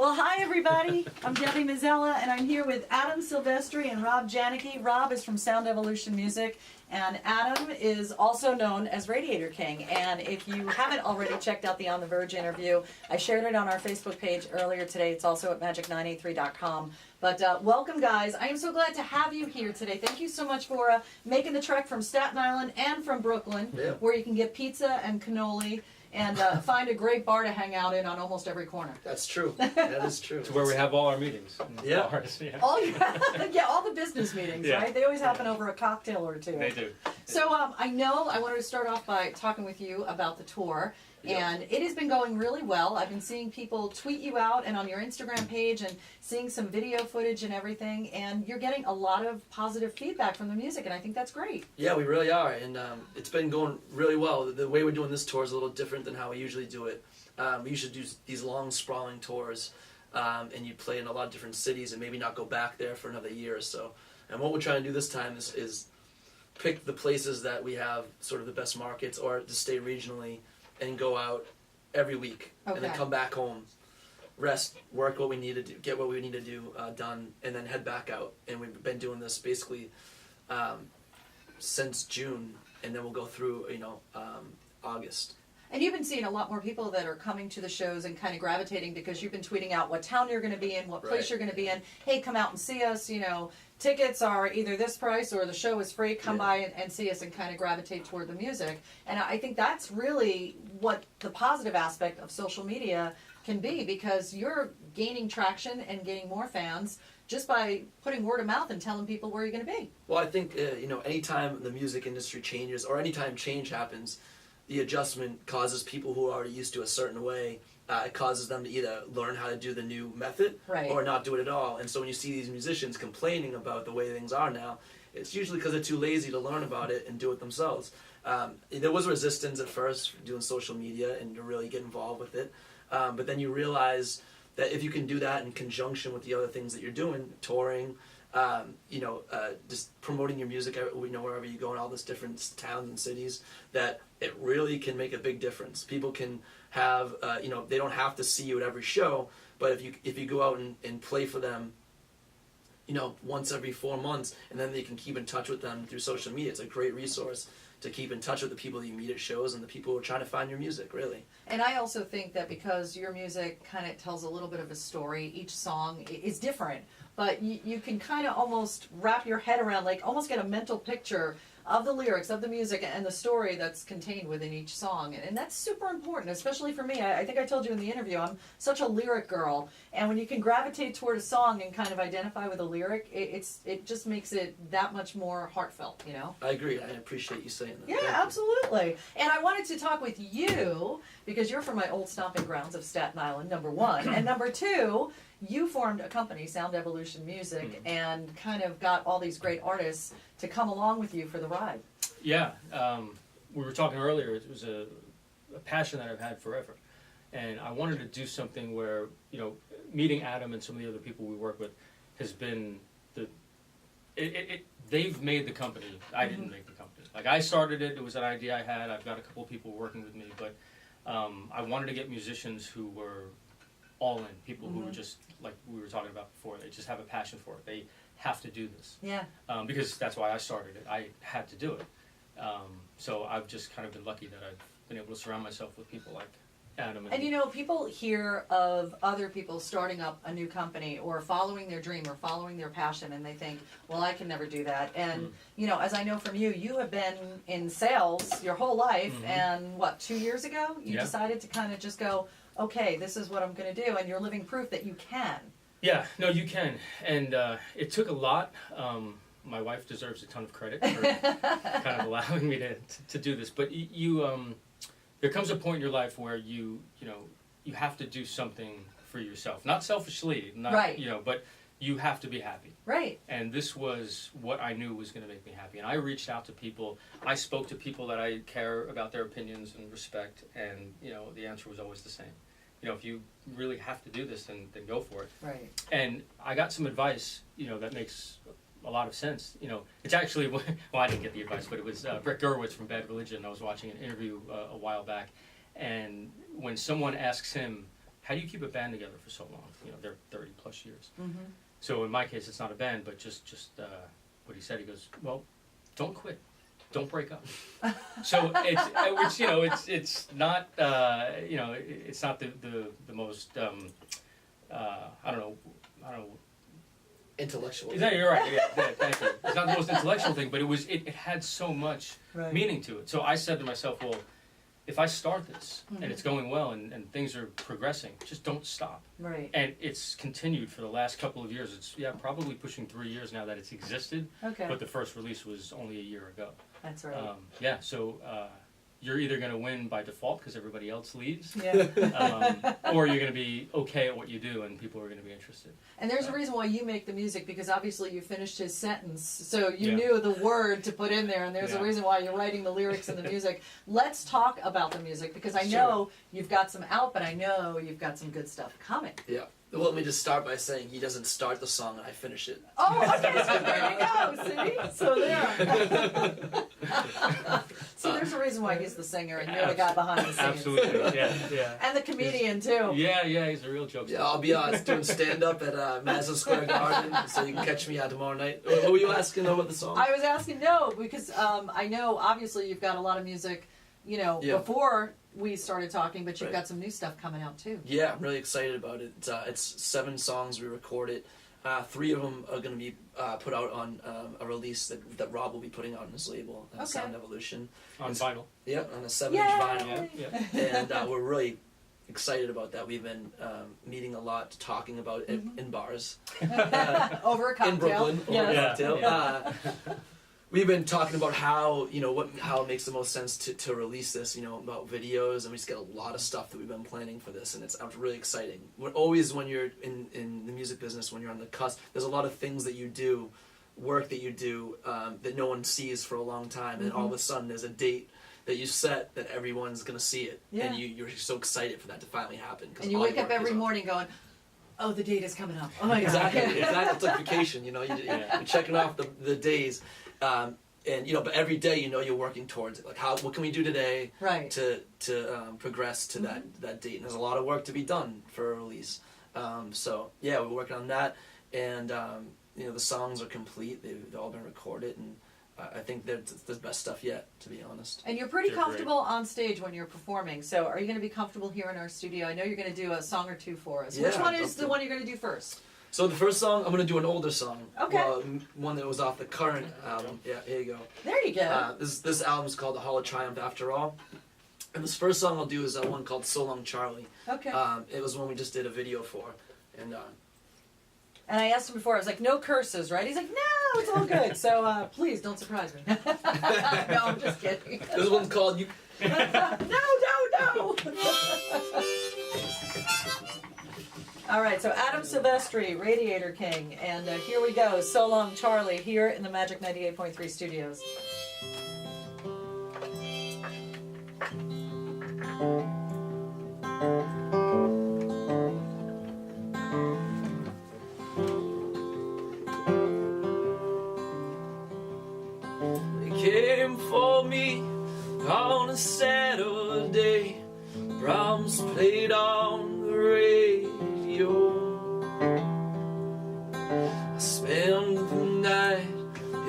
Well, hi everybody. I'm Debbie Mazzella, and I'm here with Adam Silvestri and Rob Janicki. Rob is from Sound Evolution Music, and Adam is also known as Radiator King. And if you haven't already checked out the On the Verge interview, I shared it on our Facebook page earlier today. It's also at magic983.com. But welcome, guys. I am so glad to have you here today. Thank you so much for making the trek from Staten Island and from Brooklyn, where you can get pizza and cannoli and find a great bar to hang out in on almost every corner. That's true. That is true. It's where we have all our meetings. Yeah. Bars, yeah. All the business meetings, right? They always happen over a cocktail or two. They do. So I wanted to start off by talking with you about the tour. And it has been going really well. I've been seeing people tweet you out and on your Instagram page and seeing some video footage and everything. And you're getting a lot of positive feedback from the music, and I think that's great. Yeah, we really are. And it's been going really well. The way we're doing this tour is a little different than how we usually do it. We usually do these long, sprawling tours, and you play in a lot of different cities and maybe not go back there for another year or so. And what we're trying to do this time is pick the places that we have sort of the best markets, or to stay regionally and go out every week, and then come back home, rest, work what we need to do, get what we need to do done, and then head back out. And we've been doing this basically since June, and then we'll go through August. And you've been seeing a lot more people that are coming to the shows and kind of gravitating because you've been tweeting out what town you're going to be in, what place you're going to be in. Hey, come out and see us. Tickets are either this price or the show is free. Come by and see us and kind of gravitate toward the music. And I think that's really what the positive aspect of social media can be, because you're gaining traction and gaining more fans just by putting word of mouth and telling people where you're going to be. Well, I think, anytime the music industry changes or anytime change happens, the adjustment causes people who are already used to a certain way, it causes them to either learn how to do the new method or not do it at all. And so when you see these musicians complaining about the way things are now, it's usually because they're too lazy to learn about it and do it themselves. There was resistance at first for doing social media and to really get involved with it. But then you realize that if you can do that in conjunction with the other things that you're doing, touring, just promoting your music, wherever you go in all these different towns and cities, that it really can make a big difference. People can have, they don't have to see you at every show, but if you go out and play for them, once every 4 months, and then they can keep in touch with them through social media. It's a great resource to keep in touch with the people that you meet at shows and the people who are trying to find your music, really. And I also think that because your music kind of tells a little bit of a story, each song is different, but you can kind of almost wrap your head around, like almost get a mental picture of the lyrics, of the music, and the story that's contained within each song. And that's super important, especially for me. I think I told you in the interview, I'm such a lyric girl. And when you can gravitate toward a song and kind of identify with a lyric, it just makes it that much more heartfelt, I agree. I appreciate you saying that. Yeah, absolutely. And I wanted to talk with you because you're from my old stomping grounds of Staten Island, number one. And number two, you formed a company, Sound Evolution Music, and kind of got all these great artists to come along with you for the ride. Yeah. We were talking earlier, it was a passion that I've had forever. And I wanted to do something where, meeting Adam and some of the other people we work with has been they've made the company. I didn't make the company. Like, I started it was an idea I had. I've got a couple of people working with me, but I wanted to get musicians who were all in, people who were just, like we were talking about before, they just have a passion for it. They have to do this. Yeah. Because that's why I started it. I had to do it. So I've just kind of been lucky that I've been able to surround myself with people like Adam. And people hear of other people starting up a new company or following their dream or following their passion, and they think, well, I can never do that. And, as I know from you, you have been in sales your whole life, and 2 years ago, you decided to kind of just go, okay, this is what I'm going to do, and you're living proof that you can. Yeah, no, you can. And it took a lot. My wife deserves a ton of credit for kind of allowing me to do this. But there comes a point in your life where you have to do something for yourself. Not selfishly, but you have to be happy. Right. And this was what I knew was going to make me happy. And I reached out to people. I spoke to people that I care about their opinions and respect, and the answer was always the same. If you really have to do this, then go for it. Right. And I got some advice, that makes a lot of sense. It's actually, well, I didn't get the advice, but it was Brett Gurewitz from Bad Religion. I was watching an interview a while back, and when someone asks him, how do you keep a band together for so long? You know, they're 30 plus years. Mm-hmm. So in my case, it's not a band, but just what he said. He goes, well, don't quit, don't break up. So it's which, you know, it's not you know, it's not the most I don't know. Intellectual. No, you're right. Yeah, thank you. It's not the most intellectual thing, but it had so much Right. meaning to it. So I said to myself, well, if I start this Mhm. and it's going well and things are progressing, just don't stop. Right. And it's continued for the last couple of years. It's probably pushing 3 years now that it's existed. Okay. But the first release was only a year ago. That's right. So you're either going to win by default because everybody else leaves, Yeah. or you're going to be okay at what you do and people are going to be interested. And there's a reason why you make the music, because obviously you finished his sentence, so you Yeah. knew the word to put in there, and there's a Yeah. reason why you're writing the lyrics and the music. Let's talk about the music, because I know you've got some out, but I know you've got some good stuff coming. Yeah. Well, let me just start by saying he doesn't start the song and I finish it. Oh, okay, so there you go, see? So there. See, there's a reason why he's the singer and you're the guy behind the scenes. Absolutely, yeah. And the comedian, too. Yeah, he's a real jokester. Yeah, I'll be honest, doing stand-up at Madison Square Garden, so you can catch me out tomorrow night. What were you asking about the song? I was asking, no, because I know obviously you've got a lot of music, you know, Yeah. before we started talking, but you've Right. got some new stuff coming out too. Yeah, I'm really excited about it. It's 7 songs we recorded. 3 of them are going to be put out on a release that Rob will be putting out on his label, Okay. Sound Evolution. On vinyl. Yep, on a 7-inch vinyl. Yeah. And we're really excited about that. We've been meeting a lot, talking about it in bars. Over a cocktail. In Brooklyn, over a Yes. cocktail. Yeah. We've been talking about how, you know, how it makes the most sense to release this, you know, about videos, and we just get a lot of stuff that we've been planning for this, and it's really exciting. Always when you're in the music business, when you're on the cusp, there's a lot of things that you do, work that you do, that no one sees for a long time, and all of a sudden there's a date that you set that everyone's going to see it, Yeah. and you're so excited for that to finally happen. 'Cause And you all wake your up work every is on- morning going, oh, the date is coming up. Oh my God. Exactly. It's like vacation, you know. You're checking off the days, and you know. But every day, you know, you're working towards it. Like, what can we do today Right. to progress to that date? And there's a lot of work to be done for a release. So yeah, we're working on that, and you know, the songs are complete. They've all been recorded, and I think they're the best stuff yet, to be honest. And you're pretty They're great. comfortable on stage when you're performing. So are you going to be comfortable here in our studio? I know you're going to do a song or two for us. Yeah, Which one I'd is love the to. one you're going to do first? So the first song, I'm gonna do an older song. Okay. One that was off the current album. Yeah, here you go. There you go. This album is called The Hall of Triumph After All. And this first song I'll do is one called So Long Charlie. Okay. It was one we just did a video for. And And I asked him before, I was like, no curses, right? He's like, no, it's all good. So please don't surprise me. No, I'm just kidding. this one's called You. No. All right, so Adam Silvestri, Radiator King, and here we go. So Long Charlie, here in the Magic 98.3 studios. They came for me on a Saturday. Brahms played on the radio. I spent the night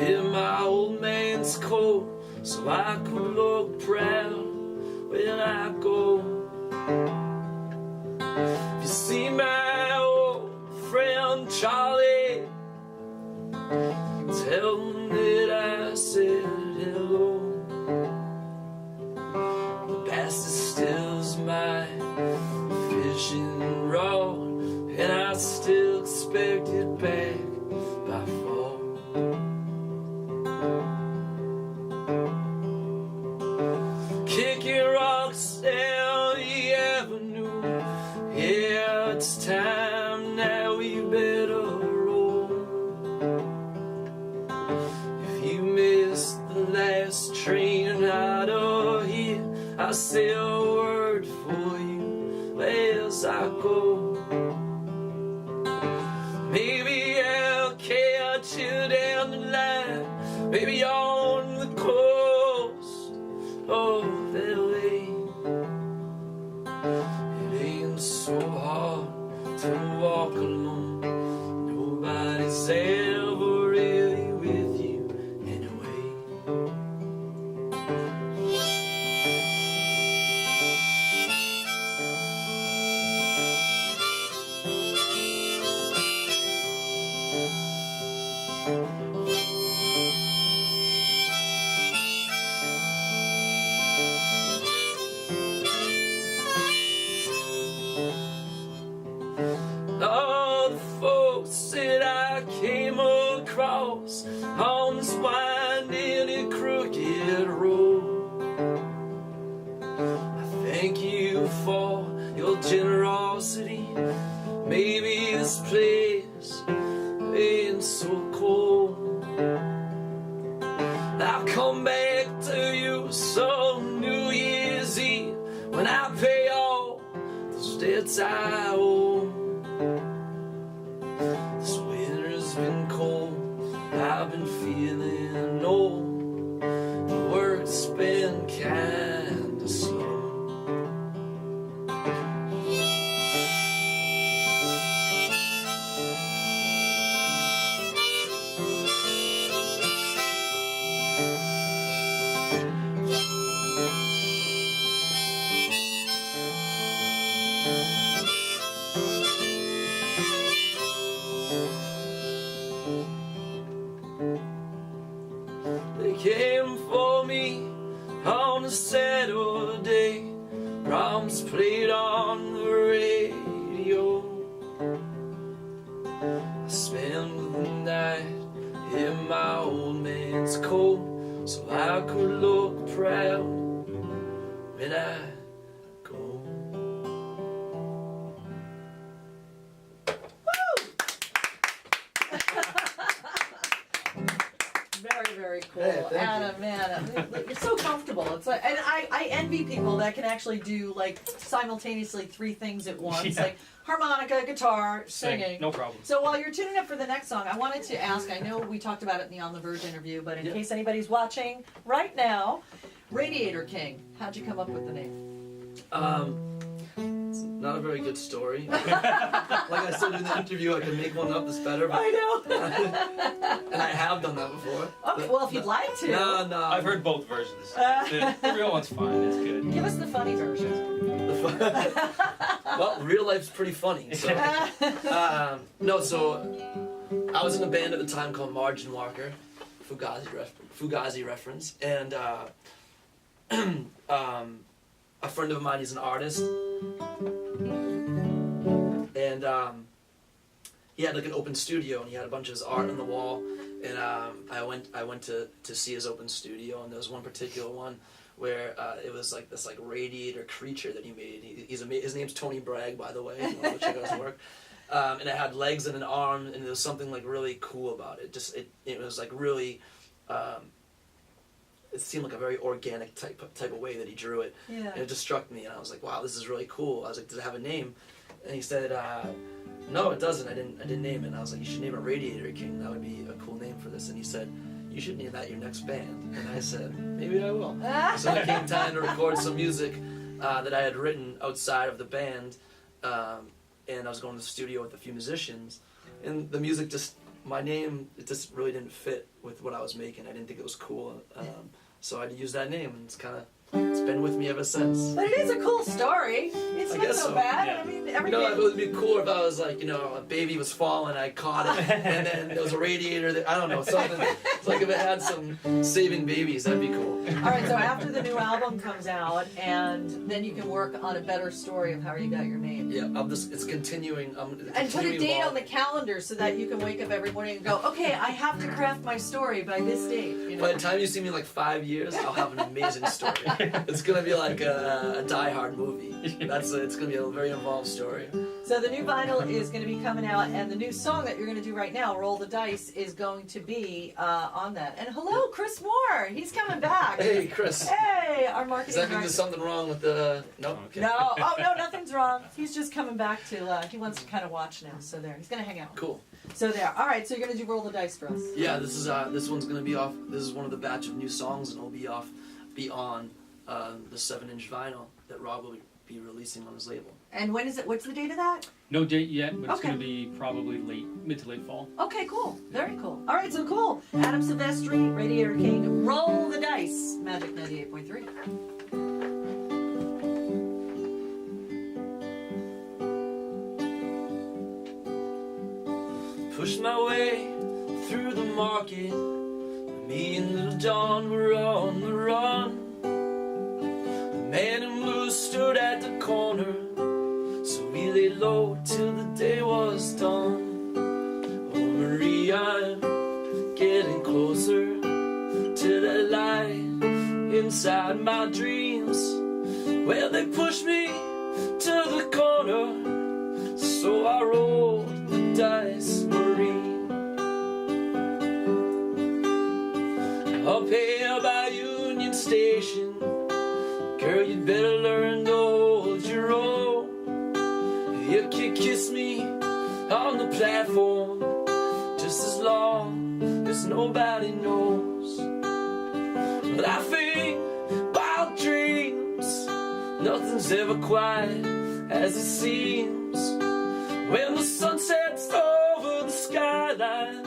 in my old man's coat so I could look proud when I go. If you see my old friend Charlie, tell him that I said hello. The bastard steals my fishing rod, and I still expect it back by fall. Kicking rocks down the avenue. Yeah, it's time now, we better roll. If you missed the last train out of here, I'll say a word for you as I go. Maybe I'll catch you down the line, maybe on the coast of LA. It ain't so hard alone. Nobody's ever really with you anyway. All the folks that I came across on this winding and crooked road, I thank you for your generosity. Maybe this place ain't so cold. I'll come back to you some New Year's Eve when I pay all those debts I owe. This winter's been cold, I've been feeling old. The work's been kinda slow. They came for me on a Saturday, drums played on the radio. I spent the night in my old man's coat so I could look proud when I go. Very, very cool. Hey, thank Adam, man, you're so comfortable. It's like, and I envy people that can actually do like simultaneously 3 things at once, Yeah. like harmonica, guitar, singing. No problem. So while you're tuning up for the next song, I wanted to ask, I know we talked about it in the On the Verge interview, but in Yeah. case anybody's watching right now, Radiator King, how'd you come up with the name? It's not a very good story. Like I said in the interview, I can make one up that's better, but I know. and I have done that before. Okay, well, if you'd like to. No. I've heard both versions. The real one's fine. It's good. Give us the funny version. Well, real life's pretty funny. So, no, so I was in a band at the time called Margin Walker, Fugazi reference, and a friend of mine, he's an artist, and he had like an open studio, and he had a bunch of his art on the wall, and I went to see his open studio, and there was one particular one where it was like this like radiator creature that he made. His name's Tony Bragg, by the way, if you want to check out his work. And it had legs and an arm, and there was something like really cool about it. It was like really. It seemed like a very organic type of way that he drew it. Yeah. And it just struck me, and I was like, wow, this is really cool. I was like, does it have a name? And he said, no, it doesn't. I didn't name it. And I was like, you should name it Radiator King. That would be a cool name for this. And he said, you should name that your next band. And I said, maybe I will. So it came time to record some music that I had written outside of the band, and I was going to the studio with a few musicians, and the music my name, it just really didn't fit with what I was making. I didn't think it was cool, so I had to use that name, and it's been with me ever since. But it is a cool story. It's I not guess so so, bad. yeah. I mean, You everything. know, it would be cool if I was like, a baby was falling, I caught it, and then there was a radiator that, I don't know, something. It's like if it had some saving babies, that'd be cool. All right, so after the new album comes out, and then you can work on a better story of how you got your name. Yeah, it's continuing. And put a date on the calendar so that you can wake up every morning and go, okay, I have to craft my story by this date. You know? By the time you see me in like 5 years, I'll have an amazing story. It's gonna be like a Die Hard movie. It's gonna be a very involved story. So the new vinyl is going to be coming out, and the new song that you're going to do right now, Roll the Dice, is going to be on that. And hello, Chris Moore. He's coming back. Hey, Chris. Hey, our Does marketing that mean director. there's something wrong with the? No. Okay. No, oh no, nothing's wrong. He's just coming back to. He wants to kind of watch now. So there, he's gonna hang out. Cool. So there. All right. So you're gonna do Roll the Dice for us. Yeah, this one's gonna be off. This is one of the batch of new songs, and it'll be on the 7-inch vinyl that Rob will be releasing on his label. And when is it? What's the date of that? No date yet, but it's Okay. going to be probably mid to late fall. Okay, cool. Very cool. All right, so cool. Adam Silvestri, Radiator King, Roll the Dice, Magic 98.3. Pushed my way through the market. Me and Little John were on the run. The man in blue stood at the corner, so we lay low till the day was done. Oh Marie, I'm getting closer to that light inside my dreams. Well, they pushed me to the corner, so I rolled the dice, Marie. Up here by Union Station, girl, you'd better learn to hold your own. You can kiss me on the platform just as long as nobody knows. But I think wild dreams, nothing's ever quite as it seems. When the sun sets over the skyline,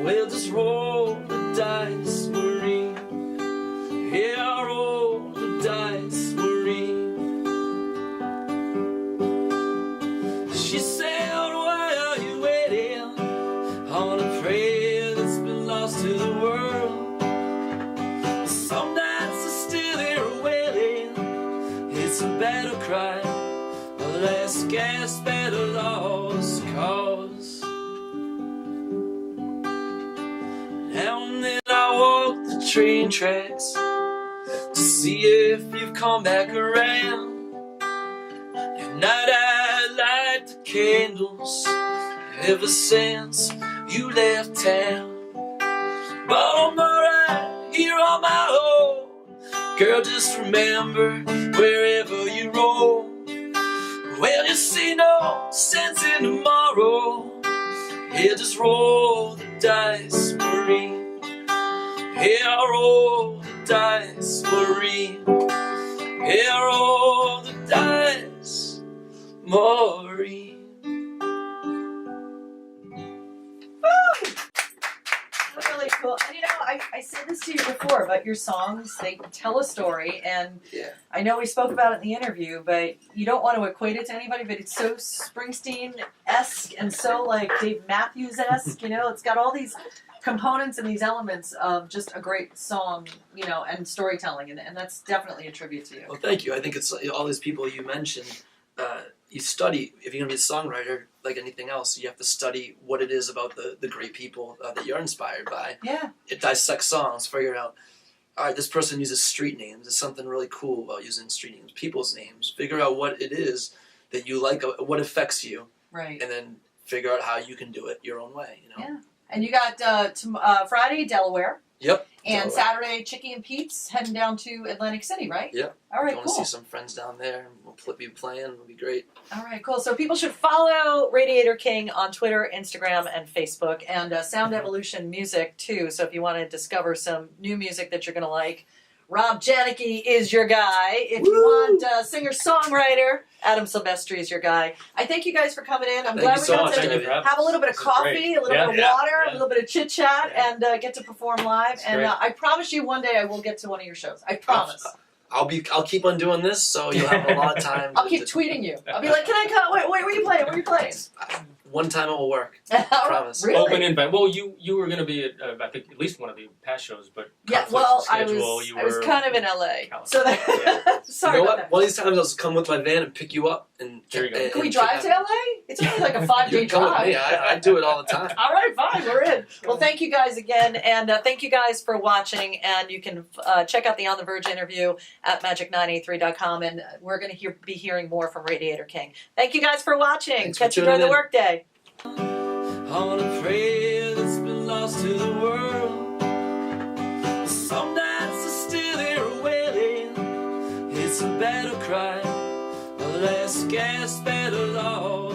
we'll just roll the dice, Marie. Yeah, roll the dice, Marie. She said, why are you waiting on a prayer that's been lost to the world? Some nights are still here wailing. It's a battle cry, a last gasp at a lost cause. Now and then I walk the train tracks to see if you've come back around. At night I light the candles ever since you left town. But I'm alright here on my own. Girl, just remember, wherever you roll, well, you see no sense in tomorrow. Yeah, just roll the dice, Marie. Yeah, roll the dice, Marie. Yeah, roll the dice, Marie. Really cool. And you know, I said this to you before, but your songs, they tell a story. And Yeah. I know we spoke about it in the interview, but you don't want to equate it to anybody, but it's so Springsteen-esque and so like Dave Matthews-esque, you know, it's got all these components and these elements of just a great song, you know, and storytelling, and that's definitely a tribute to you. Well, thank you. I think it's all these people you mentioned. You study, if you're going to be a songwriter, like anything else, you have to study what it is about the great people that you're inspired by. Yeah. It dissects songs, figure out, all right, this person uses street names. There's something really cool about using street names, people's names. Figure out what it is that you like, what affects you, Right. and then figure out how you can do it your own way. You know. Yeah. And you got Friday, Delaware. Yep. And Delaware. Saturday, Chicky and Pete's heading down to Atlantic City, right? Yep. All right, Going cool. to see some friends down there. We'll be playing. It'll be great. All right, cool. So people should follow Radiator King on Twitter, Instagram, and Facebook, and Sound Evolution Music, too. So if you want to discover some new music that you're going to like, Rob Janicki is your guy. If you want a singer-songwriter, Adam Silvestri is your guy. I thank you guys for coming in. I'm Thank glad you we so got much. to Thank you for having have a little bit of This is coffee, great. a little Yeah, bit of yeah, water, yeah. a little bit of chit-chat, and get to perform live. That's And great. I promise you one day I will get to one of your shows. I promise. I'll keep on doing this, so you'll have a lot of time. I'll keep tweeting you. I'll be like, can I come? Wait, where are you playing? Where are you playing? One time it will work. Promise. Really? Open invite. Well, you were going to be at I think at least one of the past shows, but Yeah, conflicts well, of I schedule, was you I was were kind of in LA, California. so that, Yeah. sorry You know about what? that. One of these times I'll come with my van and pick you up and There you go. and- Can we and drive to kidnap LA? It's only like a you. 5-day You come with drive. me. I do it all the time. All right, fine, we're in. Well, thank you guys again, and thank you guys for watching. And you can check out the On the Verge interview at magic983.com, and we're going to be hearing more from Radiator King. Thank you guys for watching. Thanks for Catch you during the tuning in. workday. On a prayer that's been lost to the world. Some nights are still here wailing. It's a battle cry, a last gasp at a loss.